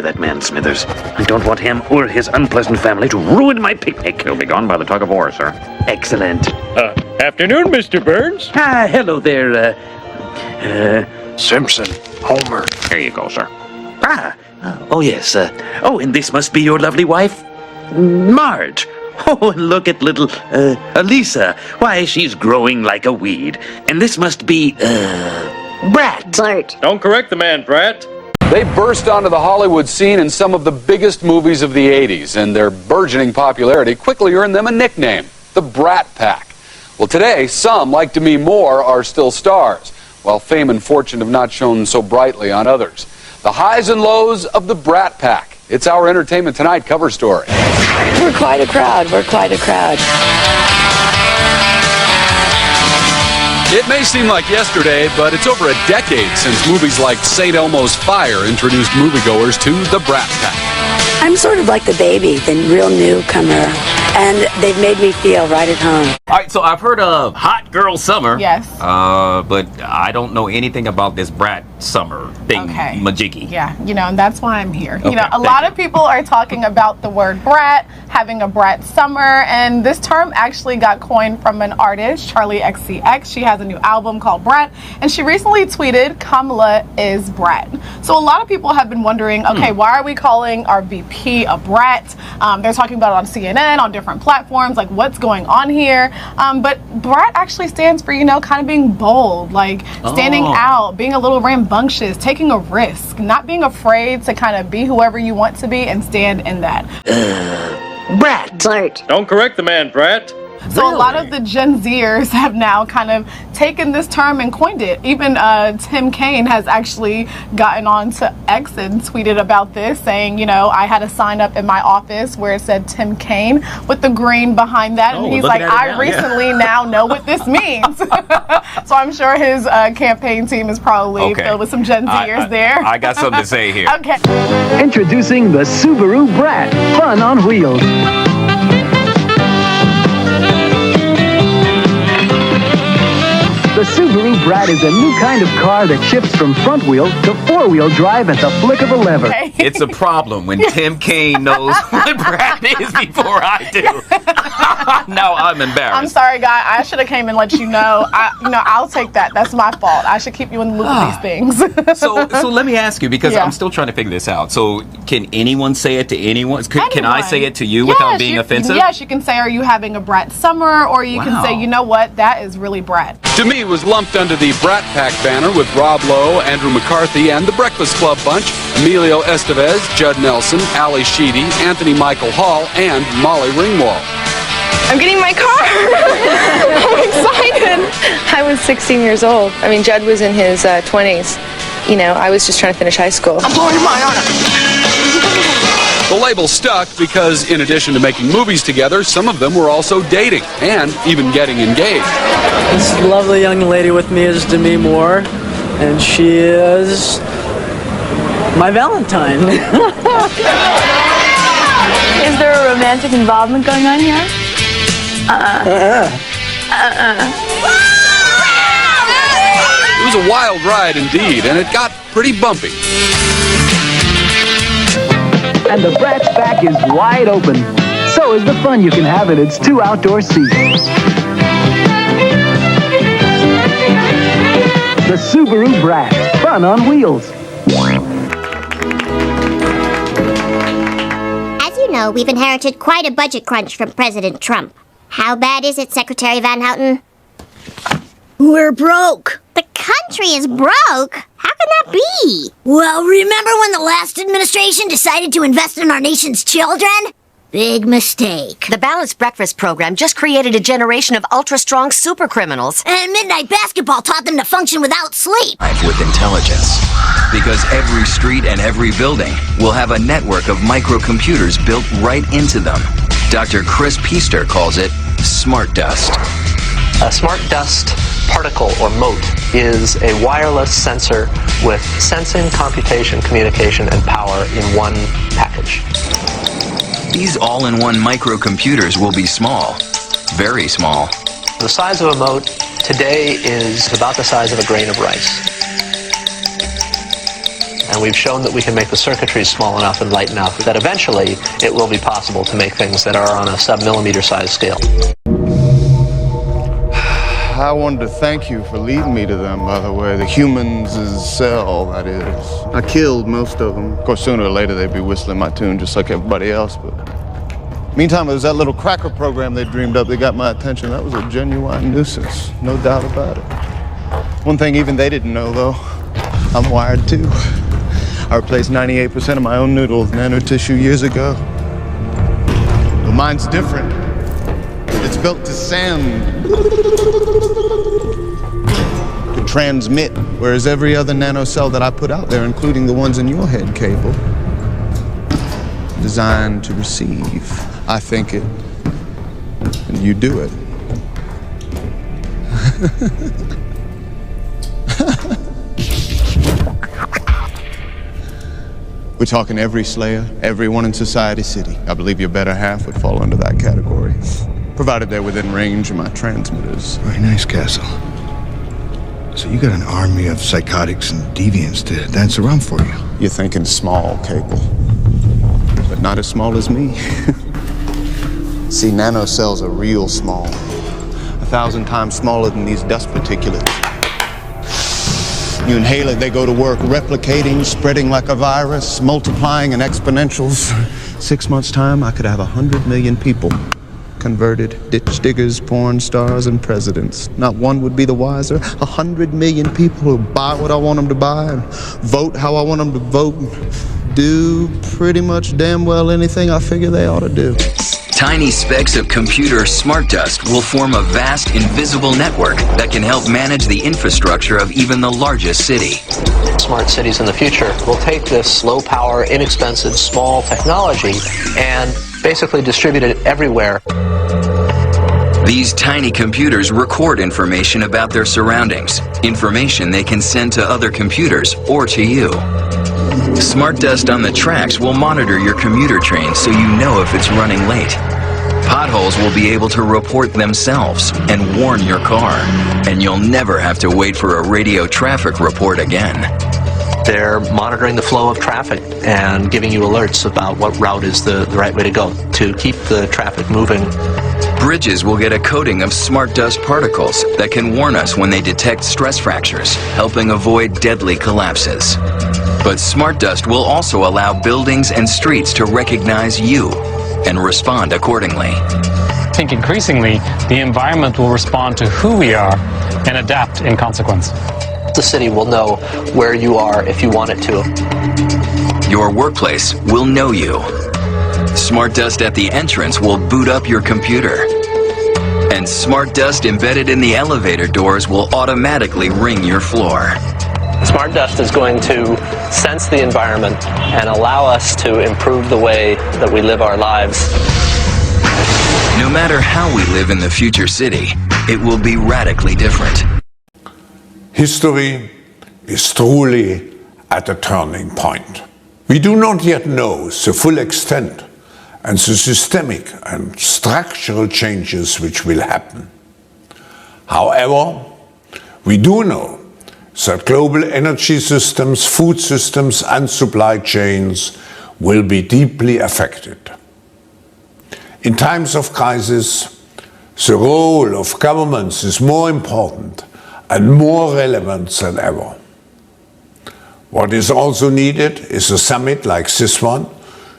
that man, Smithers. I don't want him or his unpleasant family to ruin my picnic. He'll be gone by the tug of war, sir. Excellent. Afternoon, Mr. Burns. Hello there, Simpson, Homer. Here you go, sir. Oh, yes. And this must be your lovely wife, Marge. Oh, and look at little, Elisa. Why, she's growing like a weed. And this must be, Brat. Bart. Don't correct the man, Brat. They burst onto the Hollywood scene in some of the biggest movies of the 80s, and their burgeoning popularity quickly earned them a nickname, the Brat Pack. Well, today, some, like Demi Moore, are still stars, while fame and fortune have not shone so brightly on others. The highs and lows of the Brat Pack. It's our Entertainment Tonight cover story. We're quite a crowd. We're quite a crowd. It may seem like yesterday, but it's over a decade since movies like St. Elmo's Fire introduced moviegoers to the Brat Pack. I'm sort of like the baby, the real newcomer, and they've made me feel right at home. All right, so I've heard of Hot Girl Summer. Yes. But I don't know anything about this Brat Summer thing, Okay. majiggy. Yeah, and that's why I'm here. Okay, A lot of people are talking about the word brat, having a brat summer, and this term actually got coined from an artist, Charlie XCX. She has a new album called Brat, and she recently tweeted, Kamala is Brat. So a lot of people have been wondering, okay, why are we calling our VP a brat? They're talking about it on CNN, on different platforms, like what's going on here? But brat actually stands for, kind of being bold, like standing out, being a little rambunctious, taking a risk, not being afraid to kind of be whoever you want to be and stand in that. Brat. Bart. Don't correct the man, Brat. So a lot of the Gen Zers have now kind of taken this term and coined it. Even Tim Kaine has actually gotten on to X and tweeted about this, saying, I had a sign up in my office where it said Tim Kaine with the green behind that. And he's like, I recently now know what this means. So I'm sure his campaign team is probably filled with some Gen Zers there. I got something to say here. Okay. Introducing the Subaru Brat, fun on wheels. The Subaru Brat is a new kind of car that shifts from front wheel to four-wheel drive at the flick of a lever. Okay. It's a problem when Tim Kaine knows what Brat is before I do. Now I'm embarrassed. I'm sorry, guy. I should have came and let you know. I'll take that. That's my fault. I should keep you in the loop of these things. So let me ask you, because I'm still trying to figure this out. So can anyone say it to anyone? Can I say it to you without being offensive? Yes, you can say, are you having a brat summer? Or you can say, you know what? That is really brat. To me, was lumped under the Brat Pack banner with Rob Lowe, Andrew McCarthy, and the Breakfast Club bunch, Emilio Estevez, Judd Nelson, Ali Sheedy, Anthony Michael Hall, and Molly Ringwald. I'm getting my car! I'm excited! I was 16 years old. Judd was in his 20s. I was just trying to finish high school. I'm blowing your mind on it. The label stuck because, in addition to making movies together, some of them were also dating and even getting engaged. This lovely young lady with me is Demi Moore, and she is my Valentine. Is there a romantic involvement going on here? It was a wild ride indeed, and it got pretty bumpy. And the Brat's back is wide open. So is the fun you can have in its two outdoor seats. The Subaru Brat, fun on wheels. As you know, we've inherited quite a budget crunch from President Trump. How bad is it, Secretary Van Houten? We're broke. The country is broke? How can that be? Well, remember when the last administration decided to invest in our nation's children? Big mistake. The Balanced Breakfast program just created a generation of ultra-strong super criminals. And midnight basketball taught them to function without sleep. With intelligence. Because every street and every building will have a network of microcomputers built right into them. Dr. Chris Peaster calls it smart dust. A smart dust particle or mote is a wireless sensor with sensing, computation, communication, and power in one package. These all-in-one microcomputers will be small, very small. The size of a mote today is about the size of a grain of rice. And we've shown that we can make the circuitry small enough and light enough that eventually it will be possible to make things that are on a sub-millimeter size scale. I wanted to thank you for leading me to them, by the way. The humans' cell, that is. I killed most of them. Of course, sooner or later they'd be whistling my tune just like everybody else, but... Meantime, it was that little cracker program they dreamed up that got my attention. That was a genuine nuisance, no doubt about it. One thing even they didn't know, though, I'm wired too. I replaced 98% of my own noodle with nanotissue years ago. But mine's different. It's built to send, to transmit, whereas every other nanocell that I put out there, including the ones in your head, Cable, designed to receive. I think it, and you do it. We're talking every Slayer, everyone in Society City. I believe your better half would fall under that category, provided they're within range of my transmitters. Very nice, Castle. So you got an army of psychotics and deviants to dance around for you. You're thinking small, Cable, but not as small as me. See, nanocells are real small. 1,000 times smaller than these dust particulates. You inhale it, they go to work, replicating, spreading like a virus, multiplying in exponentials. 6 months' time, I could have 100 million people converted, ditch diggers, porn stars, and presidents. Not one would be the wiser. 100 million people who buy what I want them to buy and vote how I want them to vote, do pretty much damn well anything I figure they ought to do. Tiny specks of computer smart dust will form a vast, invisible network that can help manage the infrastructure of even the largest city. Smart cities in the future will take this low-power, inexpensive, small technology and basically distribute it everywhere. These tiny computers record information about their surroundings, information they can send to other computers or to you. Smart dust on the tracks will monitor your commuter train so you know if it's running late. Potholes will be able to report themselves and warn your car, and you'll never have to wait for a radio traffic report again. They're monitoring the flow of traffic and giving you alerts about what route is the right way to go to keep the traffic moving. Bridges will get a coating of smart dust particles that can warn us when they detect stress fractures, helping avoid deadly collapses. But smart dust will also allow buildings and streets to recognize you and respond accordingly. I think increasingly the environment will respond to who we are and adapt in consequence. The city will know where you are if you want it to. Your workplace will know you. Smart dust at the entrance will boot up your computer. And smart dust embedded in the elevator doors will automatically ring your floor. Smart dust is going to sense the environment and allow us to improve the way that we live our lives. No matter how we live in the future city, it will be radically different. History is truly at a turning point. We do not yet know the full extent and the systemic and structural changes which will happen. However, we do know that global energy systems, food systems, and supply chains will be deeply affected. In times of crisis, the role of governments is more important and more relevant than ever. What is also needed is a summit like this one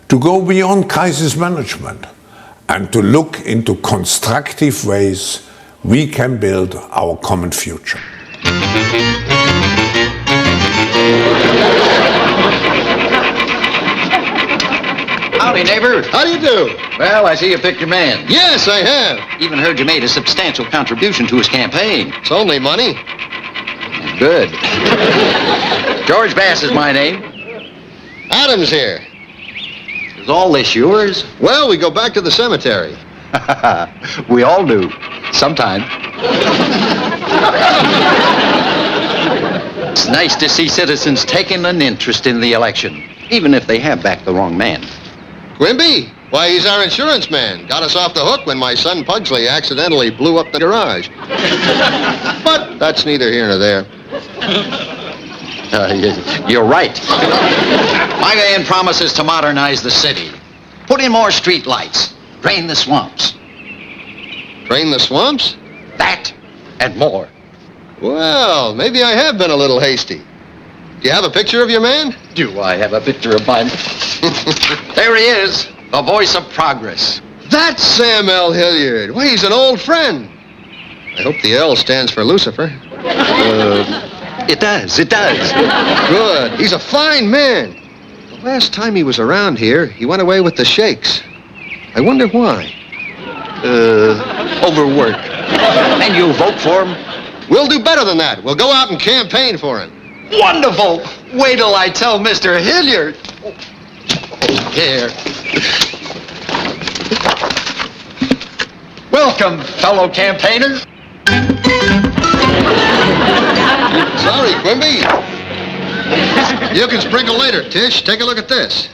to go beyond crisis management and to look into constructive ways we can build our common future. Howdy, neighbor. How do you do? Well, I see you picked your man. Yes, I have. Even heard you made a substantial contribution to his campaign. It's only money. Good. George Bass is my name. Adam's here. Is all this yours? Well, we go back to the cemetery. We all do. Sometime. It's nice to see citizens taking an interest in the election, even if they have backed the wrong man. Quimby? Why, he's our insurance man. Got us off the hook when my son Pugsley accidentally blew up the garage. But that's neither here nor there. You're right. My man promises to modernize the city. Put in more street lights. Drain the swamps. Drain the swamps? That and more. Well, maybe I have been a little hasty. Do you have a picture of your man? Do I have a picture of mine? There he is, the voice of progress. That's Sam L. Hilliard. Why, he's an old friend. I hope the L stands for Lucifer. It does. Good. He's a fine man. The last time he was around here, he went away with the sheiks. I wonder why. Overwork. And you'll vote for him? We'll do better than that. We'll go out and campaign for him. Wonderful! Wait till I tell Mr. Hilliard. Here. Welcome, fellow campaigners. Sorry, Quimby. You can sprinkle later, Tish. Take a look at this.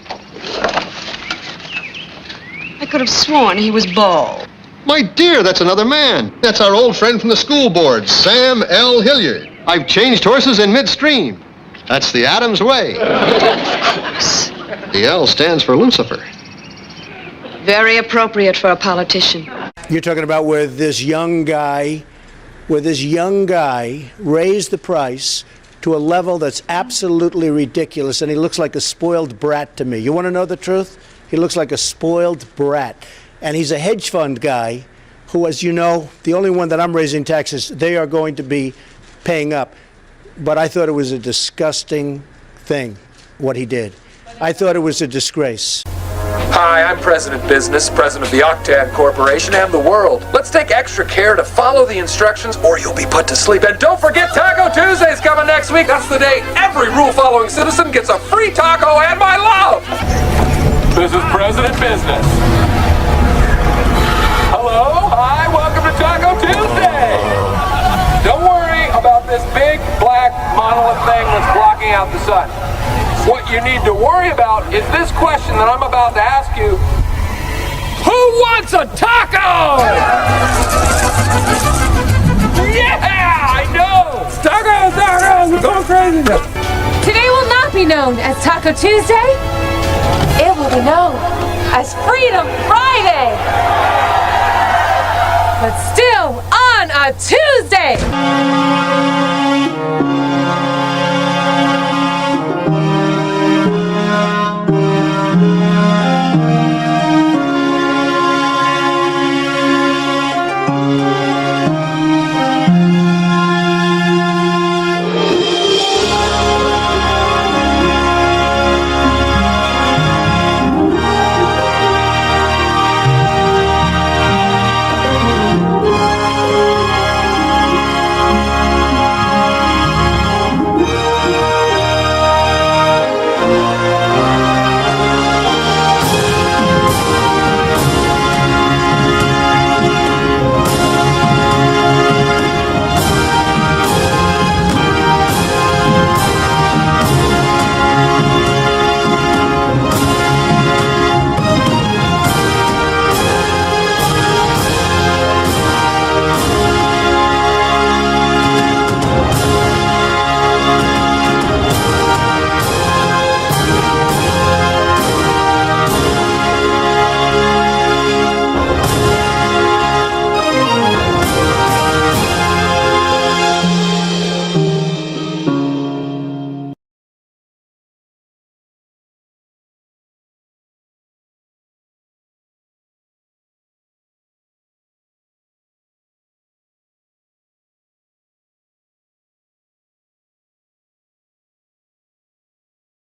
I could have sworn he was bald. My dear, that's another man. That's our old friend from the school board, Sam L. Hilliard. I've changed horses in midstream. That's the Adams way. Of course. The L stands for Lucifer. Very appropriate for a politician. You're talking about where this young guy raised the price to a level that's absolutely ridiculous, and he looks like a spoiled brat to me. You want to know the truth? He looks like a spoiled brat. And he's a hedge fund guy who, as you know, the only one that I'm raising taxes, they are going to be paying up. But I thought it was a disgusting thing, what he did. I thought it was a disgrace. Hi, I'm President Business, president of the Octane Corporation and the world. Let's take extra care to follow the instructions or you'll be put to sleep. And don't forget Taco Tuesday's coming next week. That's the day every rule-following citizen gets a free taco and my love. This is President Business. Hello, hi, welcome to Taco Tuesday. Don't worry about this big black monolith thing that's blocking out the sun. What you need to worry about is this question that I'm about to ask you. Who wants a taco? Yeah, I know. Tacos, we're going crazy now. Today will not be known as Taco Tuesday. It will be known as Freedom Friday. But still on a Tuesday.